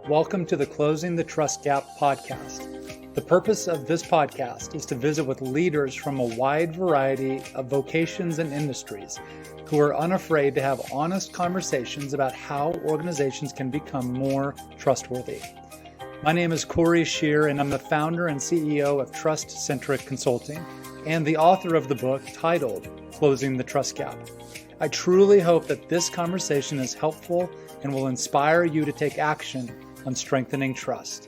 Welcome to the Closing the Trust Gap podcast. The purpose of this podcast is to visit with leaders from a wide variety of vocations and industries who are unafraid to have honest conversations about how organizations can become more trustworthy. My name is Corey Shear, and I'm the founder and CEO of Trust-Centric Consulting and the author of the book titled Closing the Trust Gap. I truly hope that this conversation is helpful and will inspire you to take action on strengthening trust.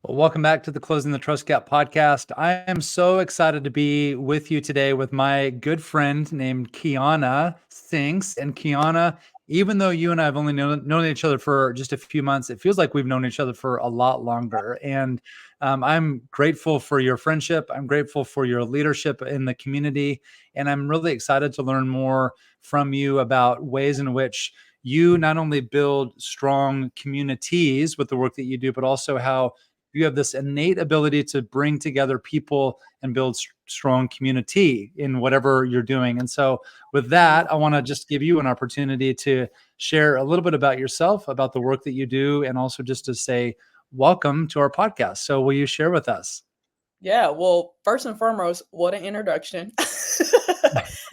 Well, welcome back to the Closing the Trust Gap podcast. I am so excited to be with you today with my good friend named Kiona Sinks. And Kiona, even though you and I have only known each other for just a few months, it feels like we've known each other for a lot longer. And I'm grateful for your friendship. I'm grateful for your leadership in the community. And I'm really excited to learn more from you about ways in which you not only build strong communities with the work that you do, but also how you have this innate ability to bring together people and build strong community in whatever you're doing. And so with that, I want to just give you an opportunity to share a little bit about yourself, about the work that you do, and also just to say, welcome to our podcast. So will you share with us? Yeah, well, first and foremost, what an introduction.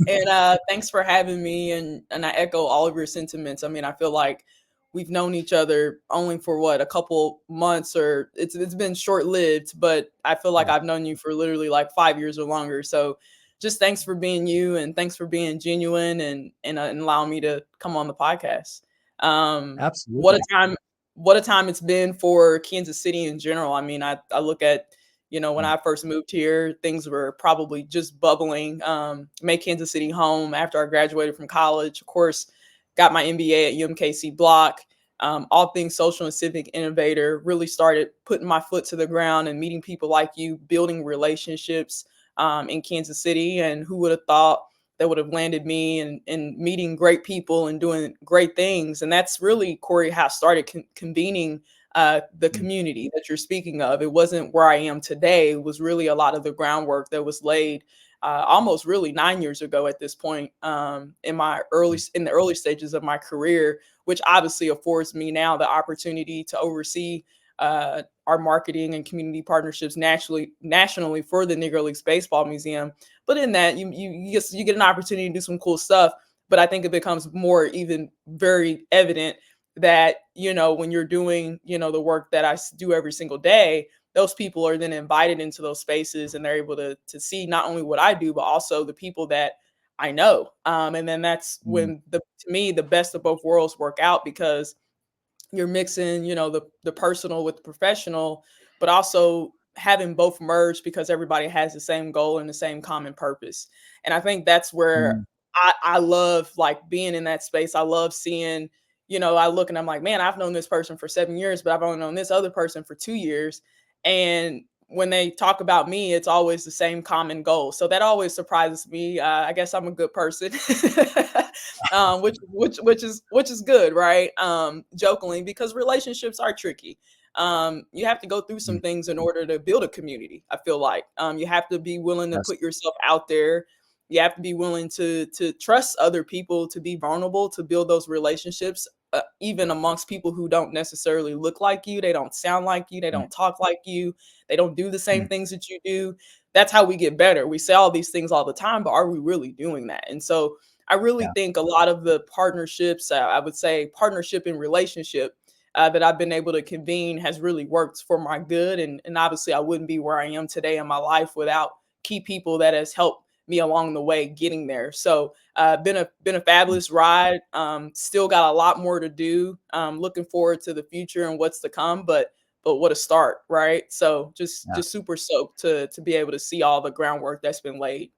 And thanks for having me. And I echo all of your sentiments. I mean, I feel like we've known each other only for a couple months, or it's been short-lived, but I feel like I've known you for literally like 5 years or longer. So just thanks for being you, and thanks for being genuine and allowing me to come on the podcast. Absolutely. What a time it's been for Kansas City in general. I mean, I look at, when I first moved here, things were probably just bubbling. Made Kansas City home after I graduated from college. Of course, got my MBA at UMKC Block. All things social and civic innovator. Really started putting my foot to the ground and meeting people like you, building relationships in Kansas City. And who would have thought that would have landed me and meeting great people and doing great things. And that's really, Corey, how I started convening the community that you're speaking of. It wasn't where I am today. It was really a lot of the groundwork that was laid almost really 9 years ago at this point, in the early stages of my career, which obviously affords me now the opportunity to oversee our marketing and community partnerships nationally for the Negro Leagues Baseball Museum. But in that, you get an opportunity to do some cool stuff. But I think it becomes more even very evident that, when you're doing, the work that I do every single day, those people are then invited into those spaces, and they're able to see not only what I do, but also the people that I know. And then that's when to me, the best of both worlds work out, because you're mixing, the personal with the professional, but also having both merge because everybody has the same goal and the same common purpose. And I think that's where I love like being in that space. I love seeing, I look and I'm like, man, I've known this person for 7 years, but I've only known this other person for 2 years. And when they talk about me, it's always the same common goal. So that always surprises me. I guess I'm a good person, which is good, right? Jokingly, because relationships are tricky. You have to go through some things in order to build a community. I feel like you have to be willing to put yourself out there. You have to be willing to trust other people, to be vulnerable, to build those relationships, even amongst people who don't necessarily look like you. They don't sound like you. They don't talk like you. They don't do the same things that you do. That's how we get better. We say all these things all the time, but are we really doing that? And so I really think a lot of the partnerships, I would say partnership and relationship that I've been able to convene has really worked for my good. And obviously I wouldn't be where I am today in my life without key people that has helped me along the way getting there. So been a fabulous ride. Still got a lot more to do. Looking forward to the future and what's to come, but what a start, right? So just super stoked to be able to see all the groundwork that's been laid.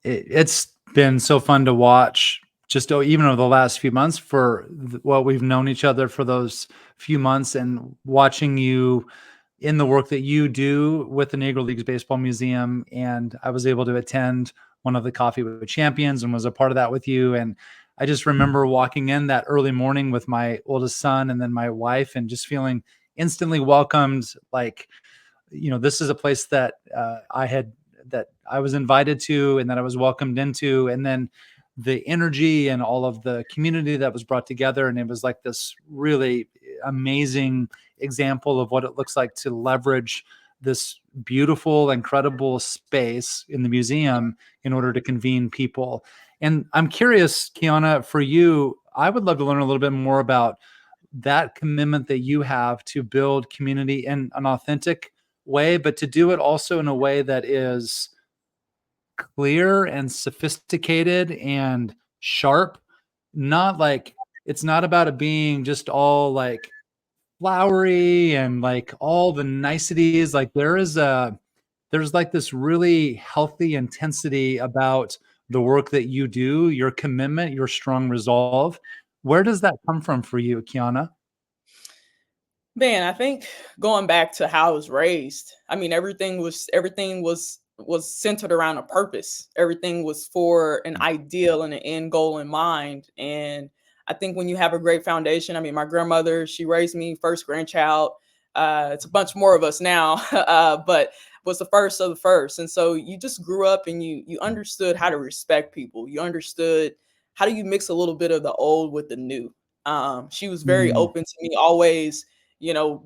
It's been so fun to watch just even over the last few months for what we've known each other for those few months, and watching you in the work that you do with the Negro Leagues Baseball Museum. And I was able to attend one of the Coffee with Champions and was a part of that with you. And I just remember walking in that early morning with my oldest son and then my wife, and just feeling instantly welcomed. Like, this is a place that I was invited to and that I was welcomed into. And then the energy and all of the community that was brought together. And it was like this really amazing example of what it looks like to leverage this beautiful, incredible space in the museum in order to convene people. And I'm curious, Kiona, for you, I would love to learn a little bit more about that commitment that you have to build community in an authentic way, but to do it also in a way that is clear and sophisticated and sharp. Not like, it's not about it being just all like flowery and like all the niceties. Like there's like this really healthy intensity about the work that you do, your commitment, your strong resolve. Where does that come from for you, Kiana? Man, I think going back to how I was raised, I mean, everything was centered around a purpose. Everything was for an ideal and an end goal in mind. And I think when you have a great foundation, I mean, my grandmother, she raised me, first grandchild. It's a bunch more of us now, but was the first of the first. And so you just grew up and you understood how to respect people. You understood how do you mix a little bit of the old with the new. She was very Mm, open to me always,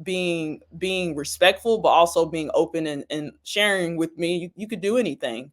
being respectful, but also being open and sharing with me. You could do anything.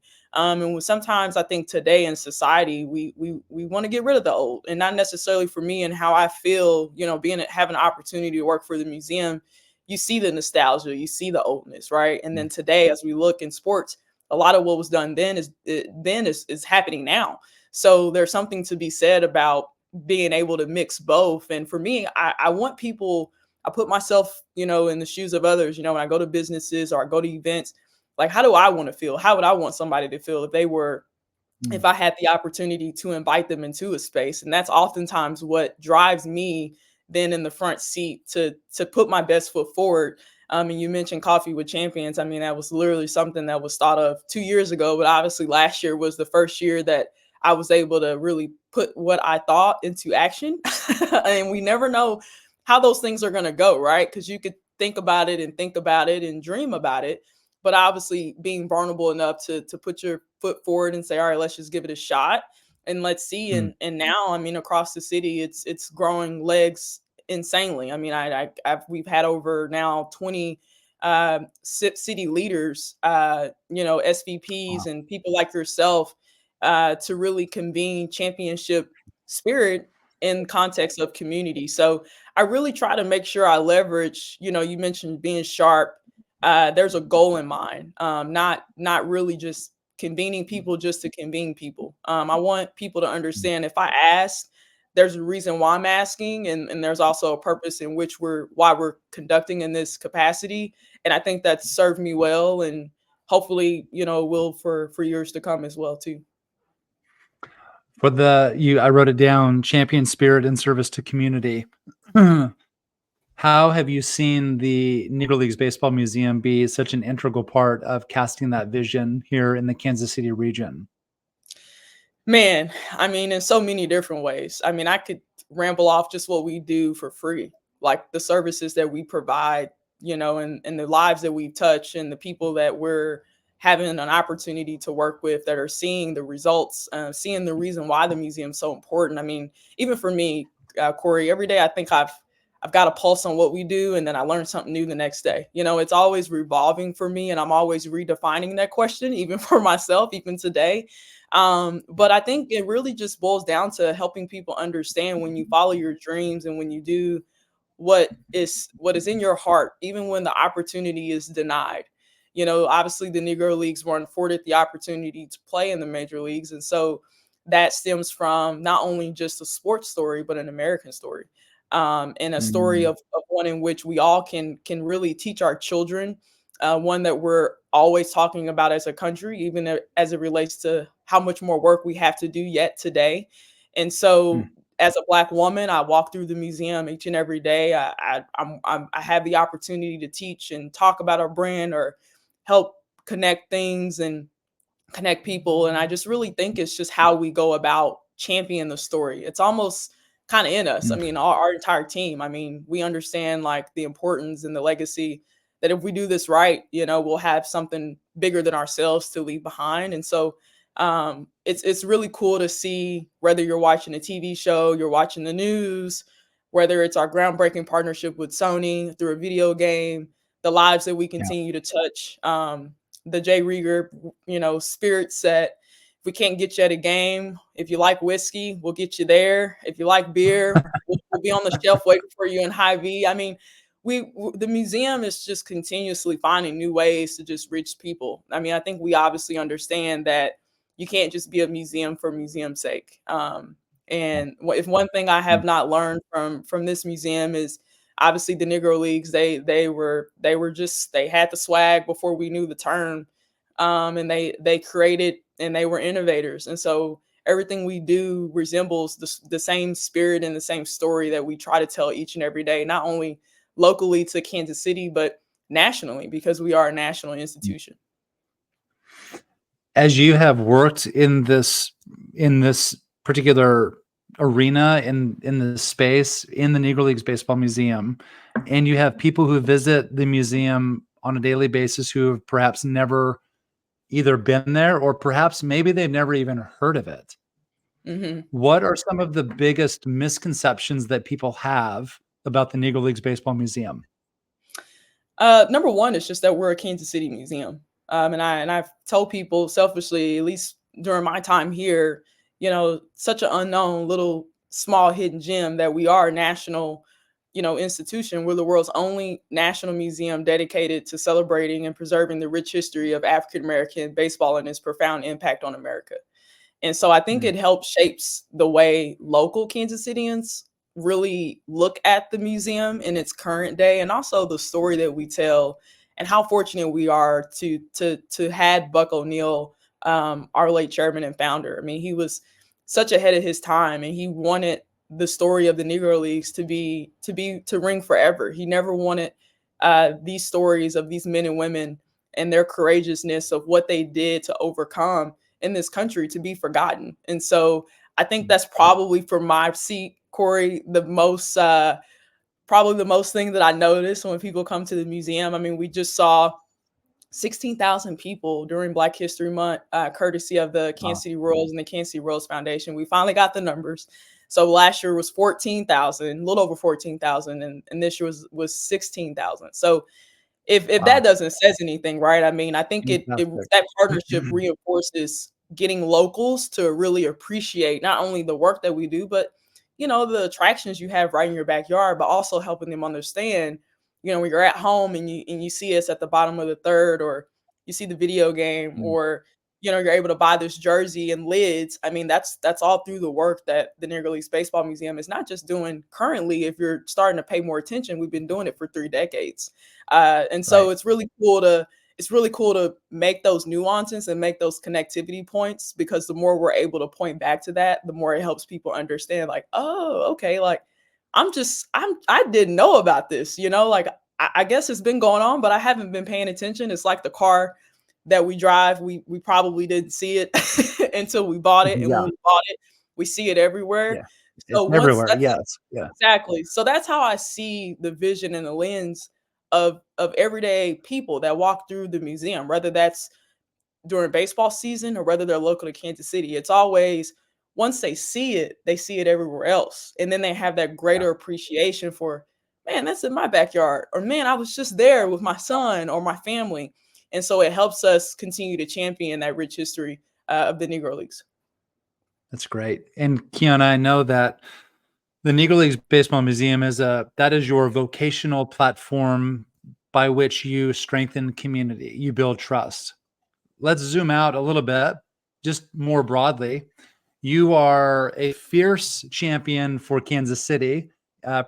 Sometimes I think today in society we want to get rid of the old, and not necessarily for me and how I feel. Being having an opportunity to work for the museum, you see the nostalgia, you see the oldness, right? And mm, then today, as we look in sports, a lot of what was done then is happening now. So there's something to be said about being able to mix both. And for me, I want people, I put myself, in the shoes of others, when I go to businesses or I go to events, like, how do I want to feel? How would I want somebody to feel mm, if I had the opportunity to invite them into a space? And that's oftentimes what drives me then in the front seat to put my best foot forward. And you mentioned Coffee with Champions. I mean, that was literally something that was thought of 2 years ago, but obviously last year was the first year that I was able to really put what I thought into action. And we never know how those things are going to go, right? Because you could think about it and dream about it, but obviously being vulnerable enough to put your foot forward and say, all right, let's just give it a shot and let's see. mm. And now, I mean, across the city, it's growing legs insanely. I mean, we've had over now 20 city leaders, SVPs Wow. and people like yourself, to really convene championship spirit in context of community. So I really try to make sure I leverage, you mentioned being sharp. There's a goal in mind, not really just convening people just to convene people. I want people to understand if I ask, there's a reason why I'm asking, and there's also a purpose in which why we're conducting in this capacity. And I think that's served me well, and hopefully, will for years to come as well too. I wrote it down, champion spirit and service to community. How have you seen the Negro Leagues Baseball Museum be such an integral part of casting that vision here in the Kansas City region? Man, I mean, in so many different ways. I mean, I could ramble off just what we do for free, like the services that we provide, and the lives that we touch and the people that we're having an opportunity to work with that are seeing the results, seeing the reason why the museum's so important. I mean, even for me, Corey, every day I think I've got a pulse on what we do, and then I learn something new the next day. It's always revolving for me, and I'm always redefining that question, even for myself, even today. But I think it really just boils down to helping people understand when you follow your dreams and when you do what is in your heart, even when the opportunity is denied. Obviously the Negro Leagues weren't afforded the opportunity to play in the major leagues. And so that stems from not only just a sports story, but an American story. And a story Mm, of one in which we all can really teach our children, one that we're always talking about as a country, even as it relates to how much more work we have to do yet today. And mm, so, as a Black woman, I walk through the museum each and every day. I have the opportunity to teach and talk about our brand or help connect things and connect people. And I just really think it's just how we go about championing the story. It's almost kind of in us. I mm. mean, our entire team. I mean, we understand like the importance and the legacy that if we do this right, we'll have something bigger than ourselves to leave behind. And so It's really cool to see, whether you're watching a TV show, you're watching the news, whether it's our groundbreaking partnership with Sony through a video game, the lives that we Yeah. continue to touch. The Jay Rieger, spirit set. If we can't get you at a game, if you like whiskey, we'll get you there. If you like beer, we'll be on the shelf waiting for you in Hy-Vee. I mean, the museum is just continuously finding new ways to just reach people. I mean, I think we obviously understand that you can't just be a museum for museum's sake. And if one thing I have not learned from this museum is, obviously, the Negro Leagues. They had the swag before we knew the term, and they created, and they were innovators. And so everything we do resembles the same spirit and the same story that we try to tell each and every day, not only locally to Kansas City, but nationally, because we are a national institution. As you have worked in this particular arena, in this space, in the Negro Leagues Baseball Museum, and you have people who visit the museum on a daily basis who have perhaps never either been there, or perhaps maybe they've never even heard of it. Mm-hmm. What are some of the biggest misconceptions that people have about the Negro Leagues Baseball Museum? Number one is just that we're a Kansas City museum. And I've told people selfishly, at least during my time here, such an unknown little small hidden gem, that we are a national, institution. We're the world's only national museum dedicated to celebrating and preserving the rich history of African American baseball and its profound impact on America. And so I think it helps shapes the way local Kansas Cityans really look at the museum in its current day, and also the story that we tell, and how fortunate we are to had Buck O'Neill, our late chairman and founder. I mean, he was such ahead of his time, and he wanted the story of the Negro Leagues to ring forever. He never wanted these stories of these men and women and their courageousness of what they did to overcome in this country to be forgotten. And so I think that's probably, for my seat, Corey, probably the most thing that I notice when people come to the museum. I mean, we just saw 16,000 people during Black History Month, courtesy of the Kansas City Royals and the Kansas City Royals Foundation. We finally got the numbers. So last year was 14,000, a little over 14,000, and this year was 16,000. So if that doesn't says anything, right? I mean, I think that partnership reinforces getting locals to really appreciate not only the work that we do, but the attractions you have right in your backyard, but also helping them understand, when you're at home and you see us at the bottom of the third, or you see the video game, or you're able to buy this jersey and lids. I mean, that's all through the work that the Negro Leagues Baseball Museum is not just doing currently. If you're starting to pay more attention, we've been doing it for 3 decades. And so it's really cool to make those nuances and make those connectivity points, because the more we're able to point back to that, the more it helps people understand, like, oh, okay, like I didn't know about this, like I guess it's been going on, but I haven't been paying attention. It's like the car that we drive. We probably didn't see it until we bought it. And when we bought it, we see it everywhere. Yeah. So It's everywhere. Yes. Yeah. exactly. So that's how I see the vision and the lens of everyday people that walk through the museum, whether that's during baseball season or whether they're local to Kansas City. It's always, once they see it everywhere else. And then they have that greater appreciation for, man, that's in my backyard, or man, I was just there with my son or my family. And so it helps us continue to champion that rich history of the Negro Leagues. That's great. And Kiona, I know that the Negro Leagues Baseball Museum is your vocational platform by which you strengthen community, you build trust. Let's zoom out a little bit, just more broadly. You are a fierce champion for Kansas City,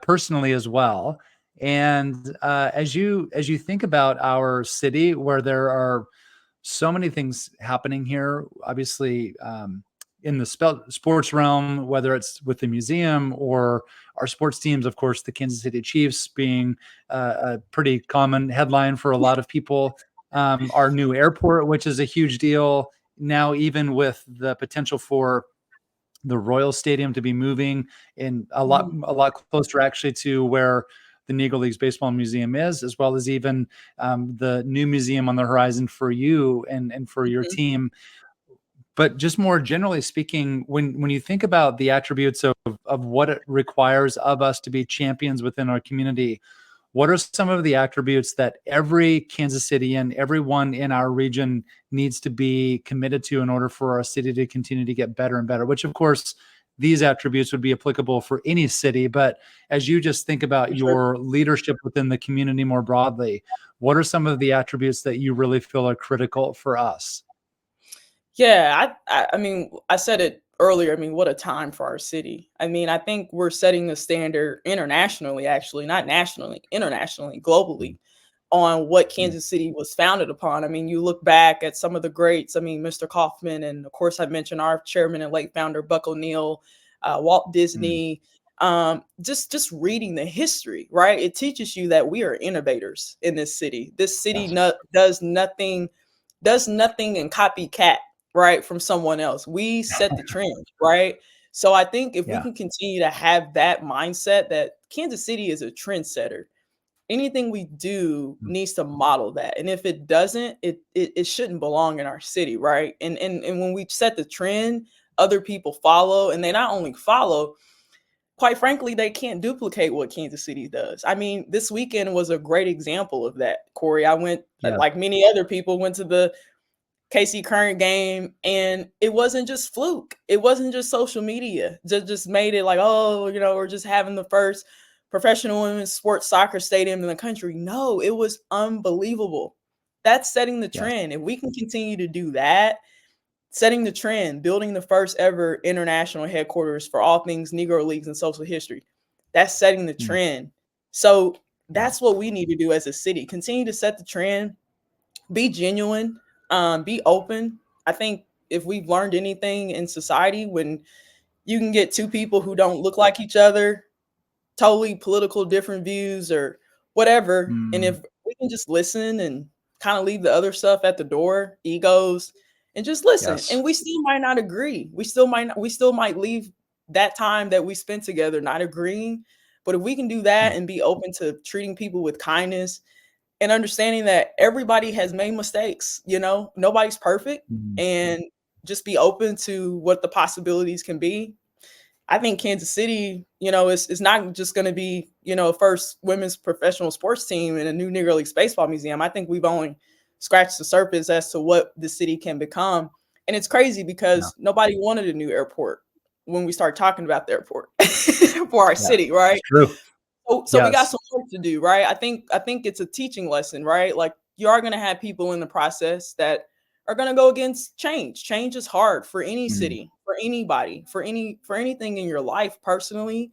personally as well. And as you think about our city, where there are so many things happening here, obviously, in the sports realm, whether it's with the museum or our sports teams, of course, the Kansas City Chiefs being a pretty common headline for a lot of people. Our new airport, which is a huge deal now, even with the potential for the Royal Stadium to be moving in a lot closer, actually, to where the Negro Leagues Baseball Museum is, as well as even the new museum on the horizon for you and for your team. But just more generally speaking, when you think about the attributes of what it requires of us to be champions within our community, what are some of the attributes that every Kansas Cityan, everyone in our region needs to be committed to in order for our city to continue to get better and better? Which, of course, these attributes would be applicable for any city. But as you just think about For sure. your leadership within the community more broadly, what are some of the attributes that you really feel are critical for us? Yeah, I mean, I said it earlier. I mean, what a time for our city. I mean, I think we're setting the standard internationally, actually, not nationally, internationally, globally, on what Mm, Kansas City was founded upon. I mean, you look back at some of the greats. I mean, Mr. Kaufman, and of course, I mentioned our chairman and late founder, Buck O'Neill, Walt mm, Disney. Just reading the history, right? It teaches you that we are innovators in this city. This city yes. does nothing and copycat, right, from someone else. We set the trend, right? So I think if we Yeah. can continue to have that mindset that Kansas City is a trendsetter, anything we do Mm, needs to model that. And if it doesn't, it shouldn't belong in our city, right? And when we set the trend, other people follow, and they not only follow, quite frankly, they can't duplicate what Kansas City does. I mean, this weekend was a great example of that, Corey. I went, yes. like many other people, went to the KC Current game, and it wasn't just fluke. It wasn't just social media. Just made it like, oh, we're just having the first professional women's sports soccer stadium in the country. No, it was unbelievable. That's setting the Yes. trend. If we can continue to do that, setting the trend, building the first ever international headquarters for all things Negro leagues and social history, that's setting the Mm, trend. So yeah. that's what we need to do as a city. Continue to set the trend, be genuine, be open. I think if we've learned anything in society, when you can get two people who don't look like each other, totally political different views or whatever, and Mm, if we can just listen and kind of leave the other stuff at the door, egos, and just listen, yes. and we still might not agree. We still might leave that time that we spent together not agreeing, but if we can do that Mm, and be open to treating people with kindness and understanding that everybody has made mistakes, nobody's perfect, mm, and just be open to what the possibilities can be. I think Kansas City, is not just going to be, first women's professional sports team and a new Negro Leagues baseball museum. I think we've only scratched the surface as to what the city can become. And it's crazy yeah. because nobody wanted a new airport when we start talking about the airport for our Yeah. city, It's right? true. So we got Yes. some work to do, right? I think it's a teaching lesson, right? Like you are going to have people in the process that are going to go against change. Change is hard for any Mm, city, for anybody, for anything in your life, personally,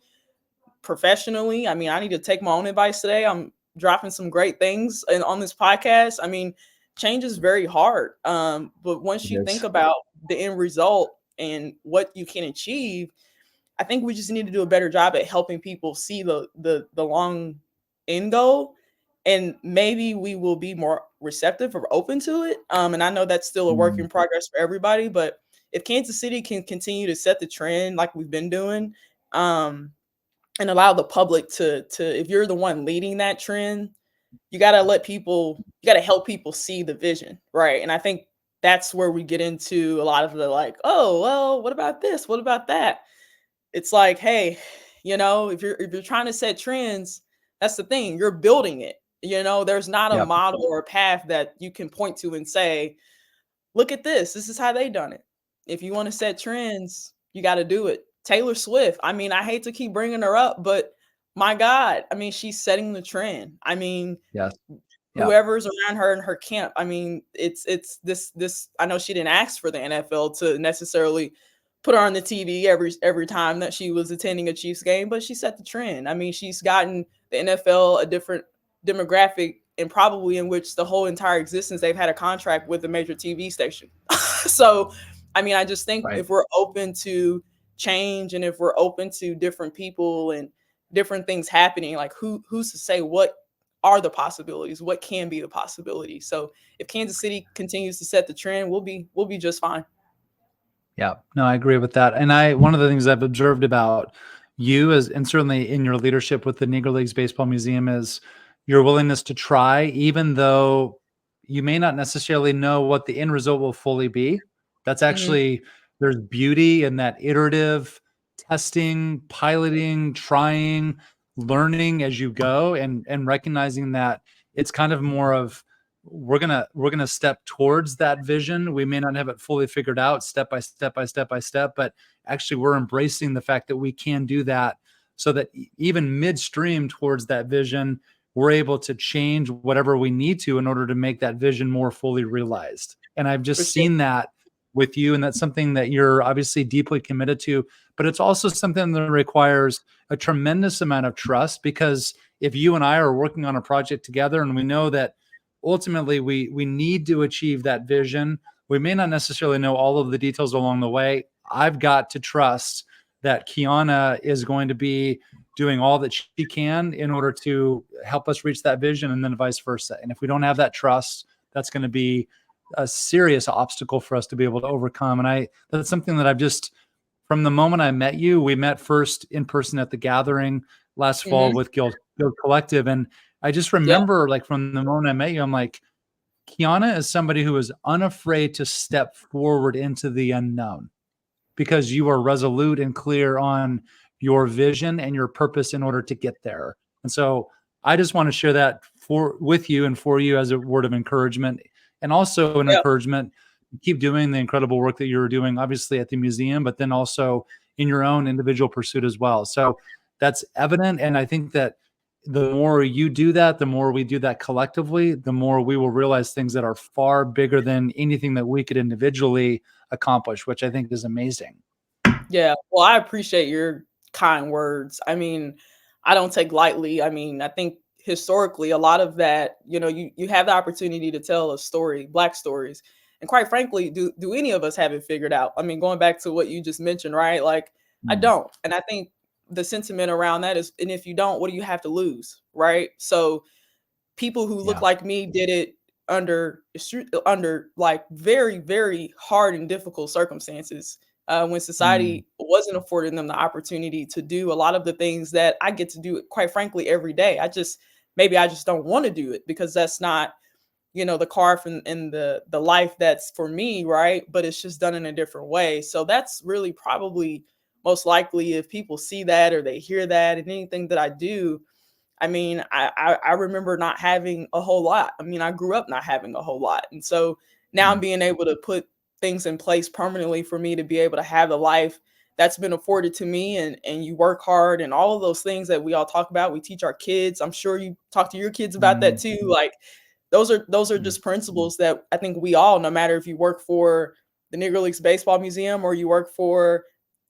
professionally. I mean, I need to take my own advice today. I'm dropping some great things on this podcast. I mean, change is very hard. But once it you think is. about the end result and what you can achieve, I think we just need to do a better job at helping people see the long end goal, and maybe we will be more receptive or open to it. And I know that's still a work Mm, in progress for everybody, but if Kansas City can continue to set the trend like we've been doing, um, and allow the public to if you're the one leading that trend, you gotta help people see the vision, right? And I think that's where we get into a lot of the like, oh well, what about this? What about that? It's like, hey, if you're trying to set trends, that's the thing. You're building it. There's not a yep. model or a path that you can point to and say, look at this. This is how they done it. If you want to set trends, you got to do it. Taylor Swift. I mean, I hate to keep bringing her up, but my God, I mean, she's setting the trend. I mean, Yes. Yeah. whoever's around her in her camp. I mean, it's this. I know she didn't ask for the NFL to necessarily put her on the TV every time that she was attending a Chiefs game, but she set the trend. I mean, she's gotten the NFL a different demographic, and probably in which the whole entire existence they've had a contract with a major TV station. So, I mean, I just think Right. if we're open to change and if we're open to different people and different things happening, like who's to say what are the possibilities, what can be the possibilities. So if Kansas City continues to set the trend, we'll be just fine. Yeah. No, I agree with that. And one of the things I've observed about you is, and certainly in your leadership with the Negro Leagues Baseball Museum, is your willingness to try, even though you may not necessarily know what the end result will fully be. That's Mhm. actually, there's beauty in that iterative testing, piloting, trying, learning as you go, and recognizing that it's kind of more of, we're gonna step towards that vision. We may not have it fully figured out, step by step by step by step, but actually we're embracing the fact that we can do that, so that even midstream towards that vision, we're able to change whatever we need to in order to make that vision more fully realized. And I've For just sure. seen that with you, and that's something that you're obviously deeply committed to, but it's also something that requires a tremendous amount of trust, because if you and I are working on a project together and we know that ultimately we need to achieve that vision, we may not necessarily know all of the details along the way. I've got to trust that Kiona is going to be doing all that she can in order to help us reach that vision, and then vice versa. And if we don't have that trust, that's going to be a serious obstacle for us to be able to overcome. And that's something that I've just, from the moment I met you, we met first in person at the gathering last fall Mhm. with Guild Collective. And I just Yeah. remember, like, from the moment I met you, I'm like, Kiana is somebody who is unafraid to step forward into the unknown, because you are resolute and clear on your vision and your purpose in order to get there. And so I just want to share that with you and for you as a word of encouragement, and also an Yeah. encouragement to keep doing the incredible work that you're doing, obviously at the museum, but then also in your own individual pursuit as well. So that's evident. And I think that the more you do that, the more we do that collectively, the more we will realize things that are far bigger than anything that we could individually accomplish, which I think is amazing. Yeah. Well, I appreciate your kind words. I mean, I don't take lightly. I mean, I think historically a lot of that, you have the opportunity to tell a story, black stories. And quite frankly, do any of us have it figured out? I mean, going back to what you just mentioned, right? Like, I Mm, don't. And I think the sentiment around that is, and if you don't, what do you have to lose? Right. So people who look yeah. like me did it under like very, very hard and difficult circumstances, when Mm, society wasn't affording them the opportunity to do a lot of the things that I get to do, quite frankly, every day. Maybe I just don't want to do it because that's not, the carve in the life that's for me, right? But it's just done in a different way. So that's really probably most likely, if people see that or they hear that and anything that I do. I mean, I remember not having a whole lot. I mean, I grew up not having a whole lot. And so now I'm mm, being able to put things in place permanently for me to be able to have the life that's been afforded to me, and you work hard and all of those things that we all talk about. We teach our kids. I'm sure you talk to your kids about that mm, too. Like those are mm, just principles that I think we all, no matter if you work for the Negro Leagues Baseball Museum or you work for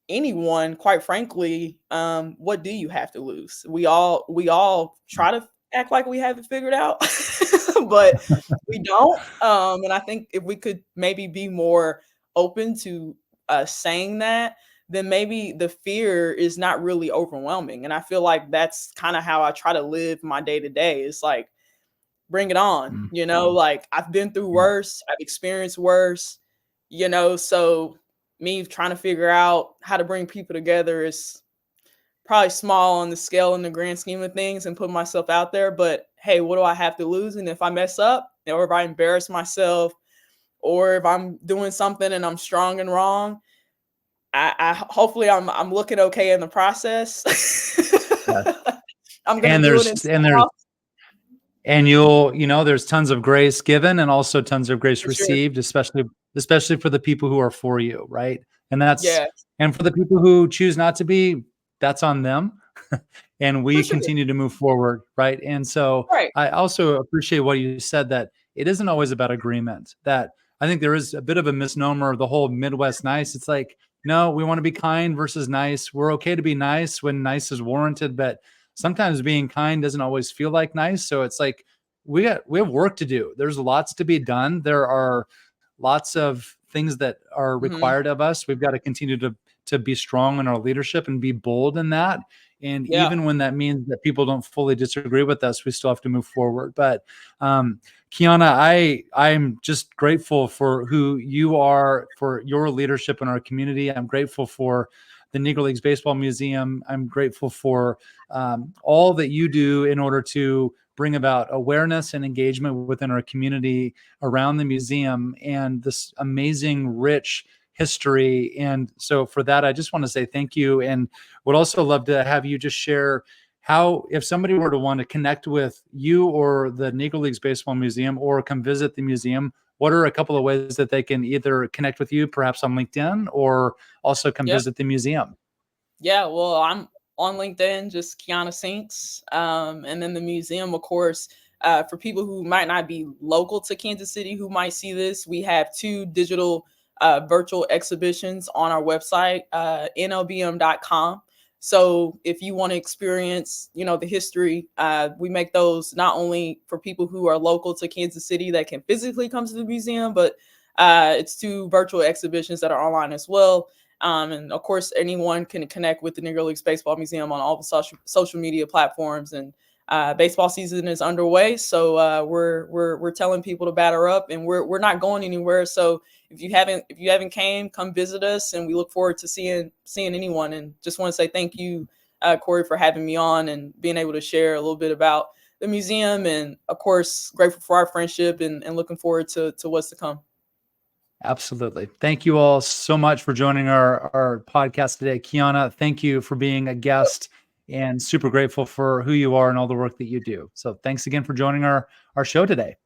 anyone, quite frankly, what do you have to lose? We all mm, try to act like we have it figured out, but we don't. And I think if we could maybe be more open to saying that, then maybe the fear is not really overwhelming. And I feel like that's kind of how I try to live my day to day. It's like, bring it on, mm, like I've been through mm, worse, I've experienced worse, so me trying to figure out how to bring people together is probably small on the scale in the grand scheme of things and put myself out there. But hey, what do I have to lose? And if I mess up, or if I embarrass myself, or if I'm doing something and I'm strong and wrong, I hopefully I'm looking okay in the process. yes. I'm gonna And do it there's in and there's style, and there's tons of grace given and also tons of grace for sure. received, especially for the people who are for you, right? And that's, Yeah, and for the people who choose not to be, that's on them. And for we sure. continue to move forward, right? And so Right. I also appreciate what you said, that it isn't always about agreement. That I think there is a bit of a misnomer, the whole Midwest nice. It's like, no, we want to be kind versus nice. We're okay to be nice when nice is warranted, but sometimes being kind doesn't always feel like nice. So it's like we have work to do. There's lots to be done. There are lots of things that are Mhm. required of us. We've got to continue to be strong in our leadership and be bold in that. And Yeah. even when that means that people don't fully disagree with us, we still have to move forward. But Kiana, I'm just grateful for who you are, for your leadership in our community. I'm grateful for the Negro Leagues Baseball Museum. I'm grateful for all that you do in order to bring about awareness and engagement within our community around the museum and this amazing, rich history. And so for that, I just want to say thank you, and would also love to have you just share how, if somebody were to want to connect with you or the Negro Leagues Baseball Museum or come visit the museum, what are a couple of ways that they can either connect with you, perhaps on LinkedIn, or also come Yeah. visit the museum? Yeah, well, I'm on LinkedIn, just Kiona Sinks. And then the museum, of course, for people who might not be local to Kansas City who might see this, we have two digital virtual exhibitions on our website, nlbm.com. So if you want to experience, the history, we make those not only for people who are local to Kansas City that can physically come to the museum, but it's two virtual exhibitions that are online as well. And of course, anyone can connect with the Negro Leagues Baseball Museum on all the social media platforms. And baseball season is underway, so we're telling people to batter up, and we're not going anywhere. So if you haven't came, come visit us, and we look forward to seeing anyone. And just want to say thank you, Corey, for having me on and being able to share a little bit about the museum, and of course, grateful for our friendship, and looking forward to what's to come. Absolutely. Thank you all so much for joining our podcast today. Kiona, thank you for being a guest, and super grateful for who you are and all the work that you do. So thanks again for joining our show today.